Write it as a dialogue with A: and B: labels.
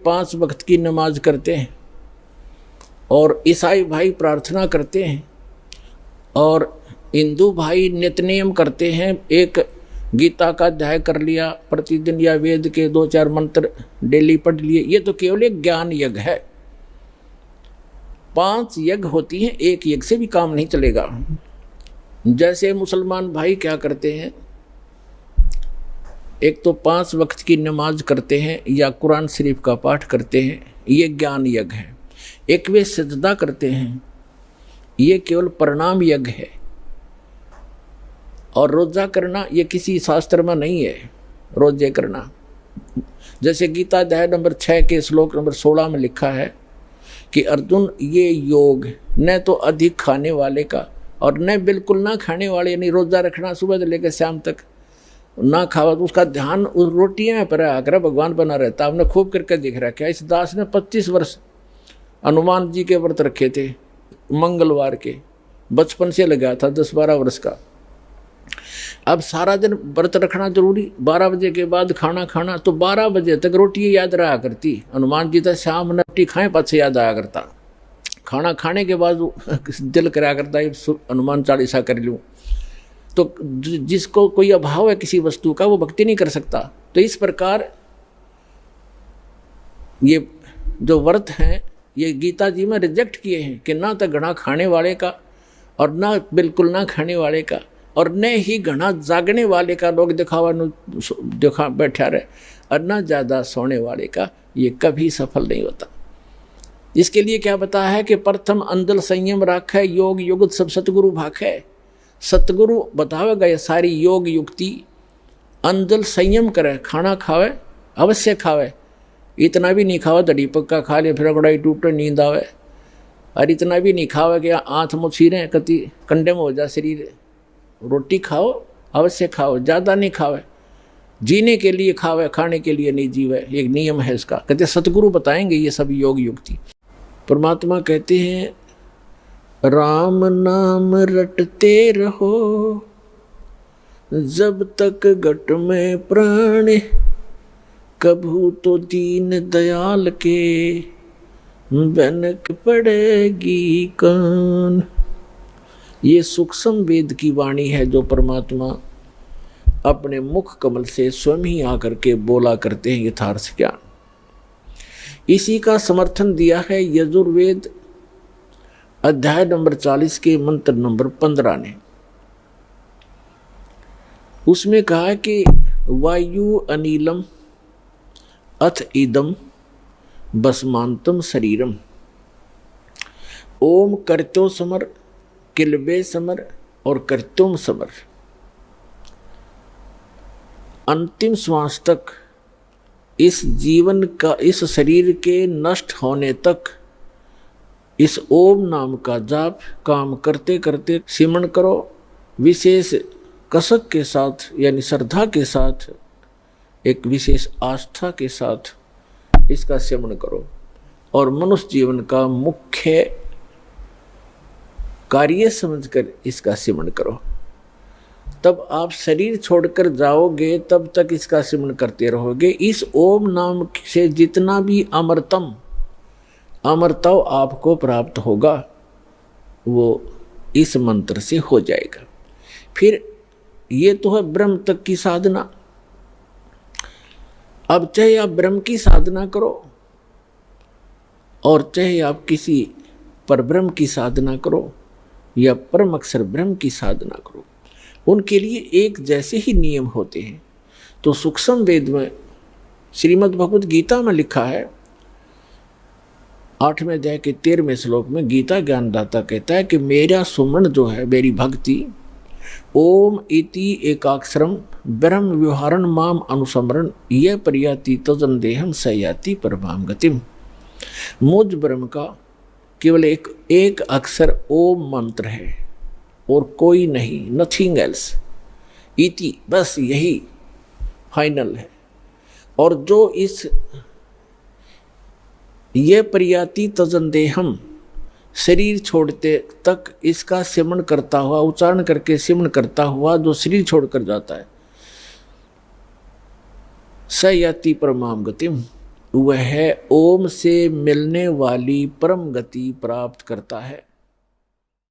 A: 5 वक्त की नमाज करते हैं और ईसाई भाई प्रार्थना करते हैं और हिंदू भाई नित्यनेम करते हैं, एक गीता का अध्याय कर लिया प्रतिदिन या वेद के 2-4 मंत्र डेली पढ़ लिए, ये तो केवल एक ज्ञान यज्ञ है। 5 यज्ञ होती हैं, एक यज्ञ से भी काम नहीं चलेगा। जैसे मुसलमान भाई क्या करते हैं, एक तो 5 वक्त की नमाज करते हैं या कुरान शरीफ का पाठ करते हैं, ये ज्ञान यज्ञ है। एक वे सजदा करते हैं, ये केवल प्रणाम यज्ञ है। और रोजा करना ये किसी शास्त्र में नहीं है, रोजे करना। जैसे गीता अध्याय नंबर 6 के श्लोक नंबर 16 में लिखा है कि अर्जुन ये योग न तो अधिक खाने वाले का और न बिल्कुल ना खाने वाले, यानी रोजा रखना सुबह से लेकर शाम तक ना खावा, तो उसका ध्यान उस रोटियां पर आकर भगवान बना रहता। आपने खूब करके दिख रहा क्या। इस दास ने 25 वर्ष हनुमान जी के व्रत रखे थे, मंगलवार के, बचपन से लगा था, 10-12 वर्ष का। अब सारा दिन व्रत रखना जरूरी, 12 बजे के बाद खाना खाना, तो 12 बजे तक रोटी याद रहा करती। हनुमान जी तो शाम में रोटी खाएं पाछे याद आया करता। खाना खाने के बाद दिल करा करता है हनुमान चालीसा कर लूँ। तो जिसको कोई अभाव है किसी वस्तु का, वो भक्ति नहीं कर सकता। तो इस प्रकार ये जो व्रत हैं ये गीता जी में रिजेक्ट किए हैं कि ना तो घना खाने वाले का और ना बिल्कुल ना खाने वाले का और न ही घना जागने वाले का, लोग दिखा बैठा रहे, और ना ज़्यादा सोने वाले का, ये कभी सफल नहीं होता। इसके लिए क्या बताया है कि प्रथम अंदल संयम राखे, योग युगत सब सतगुरु भाखे। सतगुरु बतावेगा ये सारी योग युक्ति। अंदल संयम करे, खाना खावे अवश्य खावे, इतना भी नहीं खावे दड़ी पक्का खा ले फिर गुड़ाई टूटे नींद आवे, और इतना भी नहीं खावे कि आँथ मुछीरें कति कंडे में हो जा शरीर। रोटी खाओ अवश्य खाओ, ज़्यादा नहीं खावे, जीने के लिए खावे, खाने के लिए नहीं जीवे, एक नियम है इसका। कहते सतगुरु बताएंगे ये सब योग युक्ति। परमात्मा कहते हैं राम नाम रटते रहो जब तक घट में प्राण, कभू तो दीन दयाल के बनक पड़ेगी कान। ये सूक्ष्म वेद की वाणी है जो परमात्मा अपने मुख कमल से स्वयं ही आकर के बोला करते हैं यथार्थ ज्ञान। इसी का समर्थन दिया है यजुर्वेद अध्याय नंबर 40 के मंत्र नंबर 15 ने। उसमें कहा कि वायु अनिलम अथ इदम बसमांतम शरीरम, ओम करत्यो समर किलबे समर और करत्योम समर। अंतिम श्वास तक इस जीवन का, इस शरीर के नष्ट होने तक इस ओम नाम का जाप काम करते करते सिमरण करो। विशेष कसक के साथ यानी श्रद्धा के साथ, एक विशेष आस्था के साथ इसका सिमरण करो और मनुष्य जीवन का मुख्य कार्य समझकर इसका सिमरण करो। तब आप शरीर छोड़कर जाओगे तब तक इसका सिमरण करते रहोगे। इस ओम नाम से जितना भी अमरत्व आपको प्राप्त होगा वो इस मंत्र से हो जाएगा। फिर ये तो है ब्रह्म तक की साधना। अब चाहे आप ब्रह्म की साधना करो और चाहे आप किसी परब्रह्म की साधना करो या परम अक्षर ब्रह्म की साधना करो, उनके लिए एक जैसे ही नियम होते हैं। तो सूक्ष्म वेद में श्रीमद् भगवद गीता में लिखा है 8वें अध्याय के 13वें श्लोक में गीता ज्ञानदाता कहता है कि मेरा सुमरण जो है, मेरी भक्ति, ओम इति एकाक्षरम ब्रह्म व्यवहारण माम अनुसमरण ये प्रयाति तजन देहम सयाति परमाम गतिम। मुझ ब्रह्म का केवल एक अक्षर ओम मंत्र है और कोई नहीं, नथिंग एल्स। इति बस यही फाइनल है। और जो इस ये प्रयाति तजन देहम शरीर छोड़ते तक इसका सिमरण करता हुआ, उच्चारण करके सिमरण करता हुआ जो शरीर छोड़कर जाता है, स याति परमाम गतिम, वह ओम से मिलने वाली परम गति प्राप्त करता है।